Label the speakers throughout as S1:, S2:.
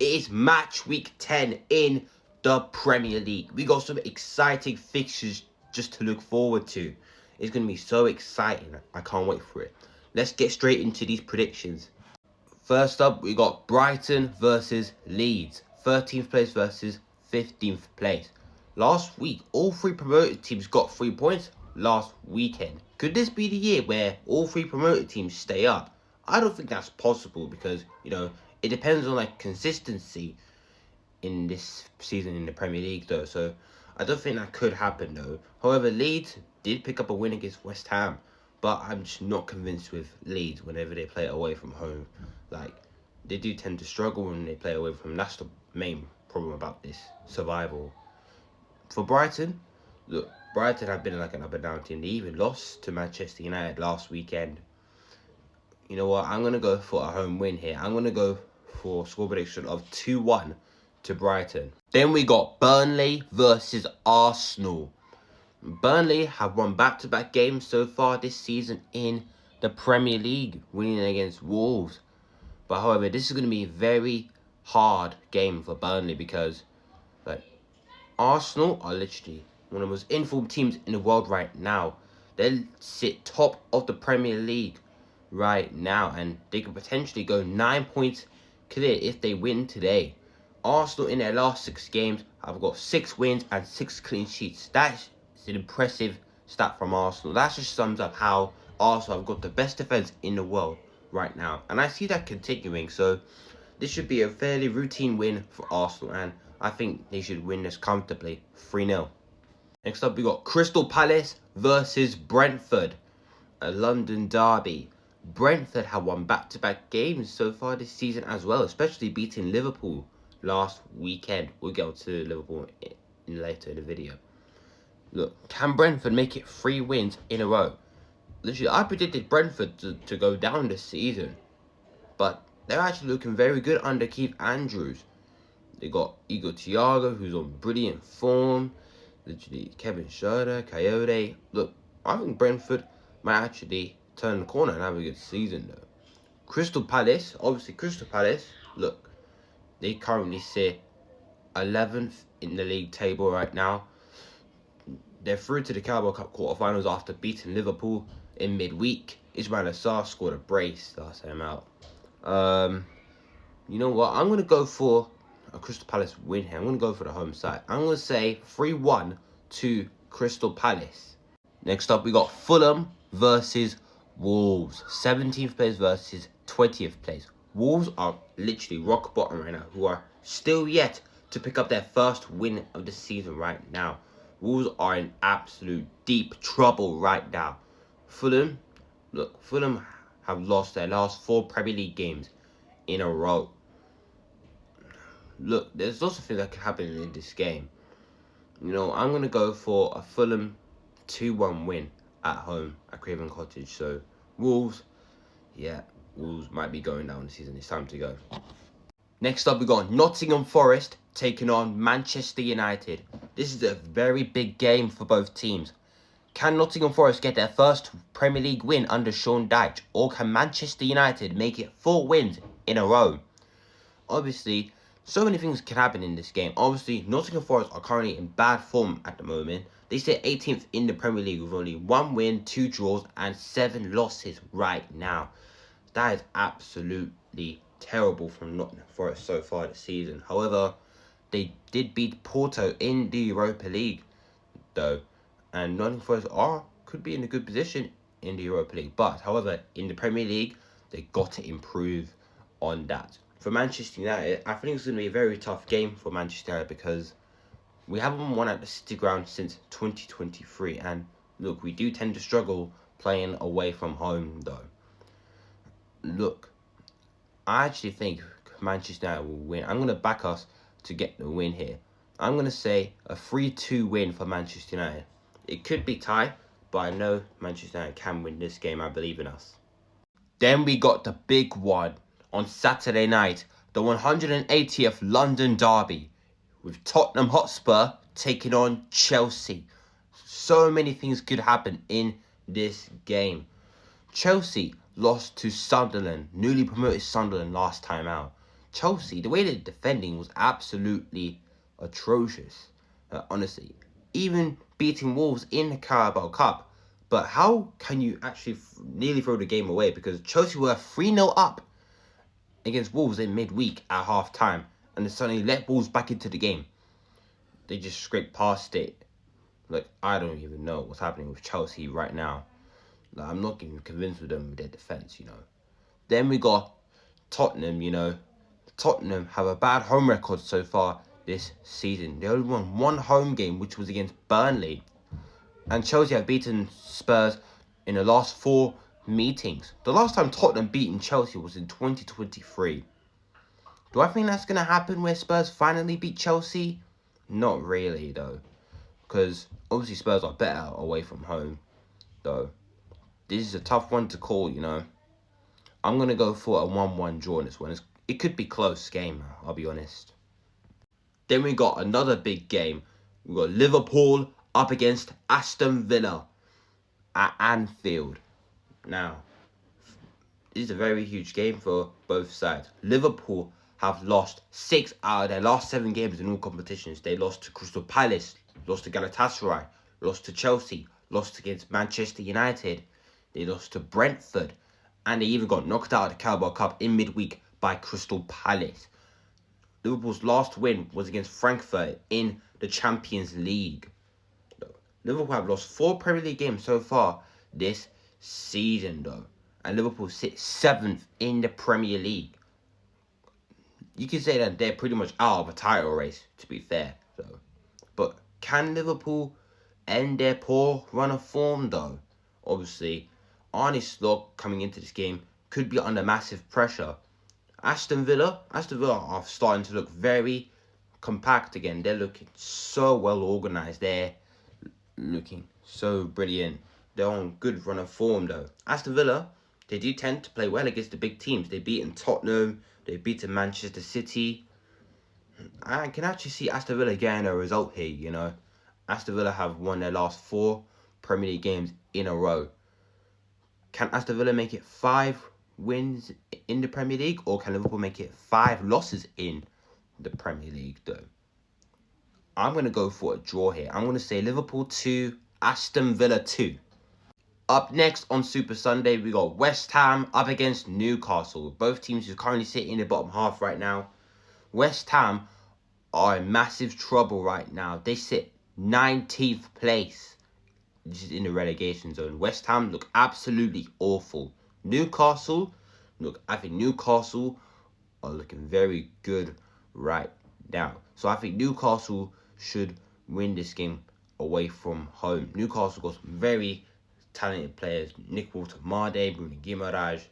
S1: is match week 10 in the Premier League. We got some exciting fixtures just to look forward to. It's going to be so exciting. I can't wait for it. Let's get straight into these predictions. First up, we got Brighton versus Leeds. 13th place versus 15th place. Last week, all three promoted teams got 3 points last weekend. Could this be the year where all three promoted teams stay up? I don't think that's possible because, it depends on consistency in this season in the Premier League though. So I don't think that could happen though. However, Leeds did pick up a win against West Ham, but I'm just not convinced with Leeds whenever they play away from home. They do tend to struggle when they play away from home. That's the main problem about this survival. For Brighton, look, Brighton have been an up and down team. They even lost to Manchester United last weekend. You know what? I'm going to go for a home win here. I'm going to go for a score prediction of 2-1 to Brighton. Then we got Burnley versus Arsenal. Burnley have won back-to-back games so far this season in the Premier League, winning against Wolves. But however, this is going to be a very hard game for Burnley because Arsenal are literally one of the most informed teams in the world right now. They sit top of the Premier League right now, and they could potentially go 9 points clear if they win today. Arsenal in their last 6 games have got 6 wins and 6 clean sheets. That's an impressive stat from Arsenal. That just sums up how Arsenal have got the best defense in the world right now, and I see that continuing. So this should be a fairly routine win for Arsenal, and I think they should win this comfortably, 3-0. Next up, we got Crystal Palace versus Brentford, a London derby. Brentford have won back-to-back games so far this season as well, especially beating Liverpool last weekend. We'll get on to Liverpool later in the video. Look, can Brentford make it 3 wins in a row? Literally, I predicted Brentford to go down this season, but they're actually looking very good under Keith Andrews. They got Igor Thiago, who's on brilliant form. Literally, Kevin Schroeder, Coyote. Look, I think Brentford might actually turn the corner and have a good season though. Crystal Palace, look, they currently sit 11th in the league table right now. They're through to the Carabao Cup quarterfinals after beating Liverpool in midweek. Ismail Assar scored a brace last time out. You know what? I'm going to go for a Crystal Palace win here. I'm going to go for the home side. I'm going to say 3-1 to Crystal Palace. Next up, we got Fulham versus Wolves. 17th place versus 20th place. Wolves are literally rock bottom right now, who are still yet to pick up their first win of the season right now. Wolves are in absolute deep trouble right now. Fulham have lost their last 4 Premier League games in a row. Look, there's lots of things that could happen in this game. I'm going to go for a Fulham 2-1 win at home at Craven Cottage. So, Wolves might be going down the season. It's time to go. Next up, we got Nottingham Forest taking on Manchester United. This is a very big game for both teams. Can Nottingham Forest get their first Premier League win under Sean Dyche, or can Manchester United make it 4 wins in a row? Obviously, so many things can happen in this game. Obviously, Nottingham Forest are currently in bad form at the moment. They sit 18th in the Premier League with only 1 win, 2 draws, and 7 losses right now. That is absolutely terrible from Nottingham Forest so far this season. However, they did beat Porto in the Europa League, though, and Nottingham Forest could be in a good position in the Europa League. But, however, in the Premier League, they got to improve on that. For Manchester United, I think it's going to be a very tough game for Manchester United because we haven't won at the City Ground since 2023. And look, we do tend to struggle playing away from home though. Look, I actually think Manchester United will win. I'm going to back us to get the win here. I'm going to say a 3-2 win for Manchester United. It could be tie, but I know Manchester United can win this game. I believe in us. Then we got the big one on Saturday night, the 180th London derby, with Tottenham Hotspur taking on Chelsea. So many things could happen in this game. Chelsea lost to Sunderland, newly promoted Sunderland last time out. Chelsea, the way they're defending was absolutely atrocious. Honestly, even beating Wolves in the Carabao Cup. But how can you actually nearly throw the game away? Because Chelsea were 3-0 up against Wolves in midweek at half-time, and then suddenly let Wolves back into the game. They just scraped past it. Like, I don't even know what's happening with Chelsea right now. Like, I'm not even convinced with them with their defence, Then we got Tottenham, Tottenham have a bad home record so far this season. They only won one home game, which was against Burnley. And Chelsea have beaten Spurs in the last 4 meetings. The last time Tottenham beaten Chelsea was in 2023. Do I think that's going to happen where Spurs finally beat Chelsea? Not really, though. Because obviously Spurs are better away from home, though. This is a tough one to call, I'm going to go for a 1-1 draw in this one. It could be a close game, I'll be honest. Then we got another big game. We got Liverpool up against Aston Villa at Anfield. Now, this is a very huge game for both sides. Liverpool have lost 6 out of their last 7 games in all competitions. They lost to Crystal Palace, lost to Galatasaray, lost to Chelsea, lost against Manchester United. They lost to Brentford, and they even got knocked out of the Carabao Cup in midweek by Crystal Palace. Liverpool's last win was against Frankfurt in the Champions League. Liverpool have lost 4 Premier League games so far this season, though. And Liverpool sit 7th in the Premier League. You can say that they're pretty much out of a title race, to be fair, though. But can Liverpool end their poor run of form, though? Obviously, Arne Slot coming into this game could be under massive pressure. Aston Villa are starting to look very compact again. They're looking so well organised. They're looking so brilliant. They're on good run of form, though. Aston Villa, they do tend to play well against the big teams. They've beaten Tottenham. They've beaten Manchester City. I can actually see Aston Villa getting a result here, Aston Villa have won their last 4 Premier League games in a row. Can Aston Villa make it 5 wins in the Premier League, or can Liverpool make it 5 losses in the Premier League, though? I'm going to go for a draw here. I'm going to say Liverpool 2, Aston Villa 2. Up next on Super Sunday, we got West Ham up against Newcastle. Both teams are currently sitting in the bottom half right now. West Ham are in massive trouble right now. They sit 19th place. This is in the relegation zone. West Ham look absolutely awful. I think Newcastle are looking very good right now. So I think Newcastle should win this game away from home. Newcastle got some very talented players. Nick Walter-Made, Bruno Guimaraes,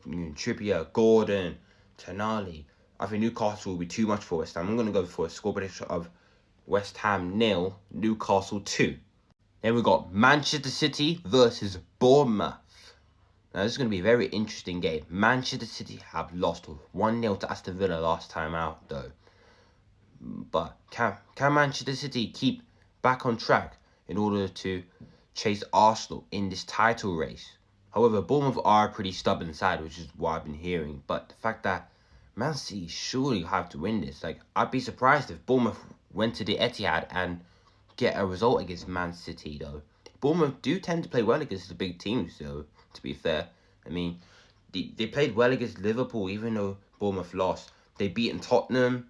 S1: Trippier, Gordon, Tonali. I think Newcastle will be too much for West Ham. I'm going to go for a score prediction of West Ham 0, Newcastle 2. Then we got Manchester City versus Bournemouth. Now, this is going to be a very interesting game. Manchester City have lost 1-0 to Aston Villa last time out, though. But can Manchester City keep back on track in order to chase Arsenal in this title race? However, Bournemouth are a pretty stubborn side, which is what I've been hearing. But the fact that Man City surely have to win this. I'd be surprised if Bournemouth went to the Etihad and get a result against Man City, though. Bournemouth do tend to play well against the big teams, though, to be fair. I mean, they played well against Liverpool, even though Bournemouth lost. They beaten Tottenham.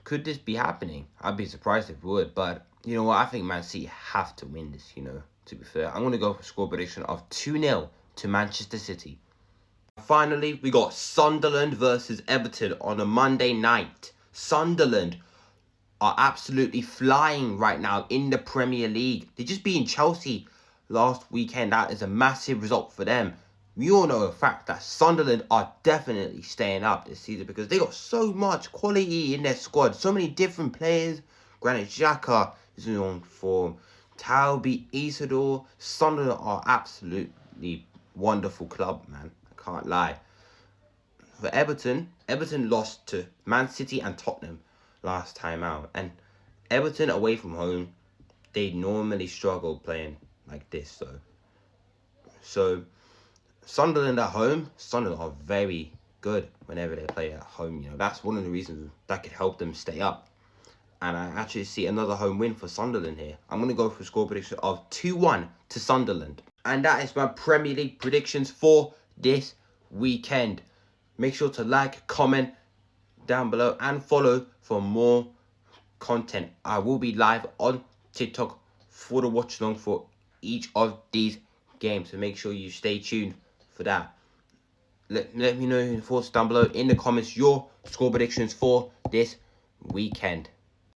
S1: Could this be happening? I'd be surprised if it would, but you know what? I think Man City have to win this, to be fair. I'm going to go for a score prediction of 2-0 to Manchester City. Finally, we got Sunderland versus Everton on a Monday night. Sunderland are absolutely flying right now in the Premier League. They just beat Chelsea last weekend. That is a massive result for them. We all know the fact that Sunderland are definitely staying up this season because they got so much quality in their squad. So many different players. Granit Xhaka is on form. Talbi, Isidore. Sunderland are absolutely wonderful club, man. I can't lie. For Everton lost to Man City and Tottenham last time out. And Everton away from home, they normally struggle playing like this, though. So Sunderland at home, Sunderland are very good whenever they play at home. You know, that's one of the reasons that could help them stay up. And I actually see another home win for Sunderland here. I'm going to go for a score prediction of 2-1 to Sunderland. And that is my Premier League predictions for this weekend. Make sure to like, comment down below, and follow for more content. I will be live on TikTok for the watch along for each of these games. So make sure you stay tuned for that. Let me know your thoughts down below in the comments, your score predictions for this weekend.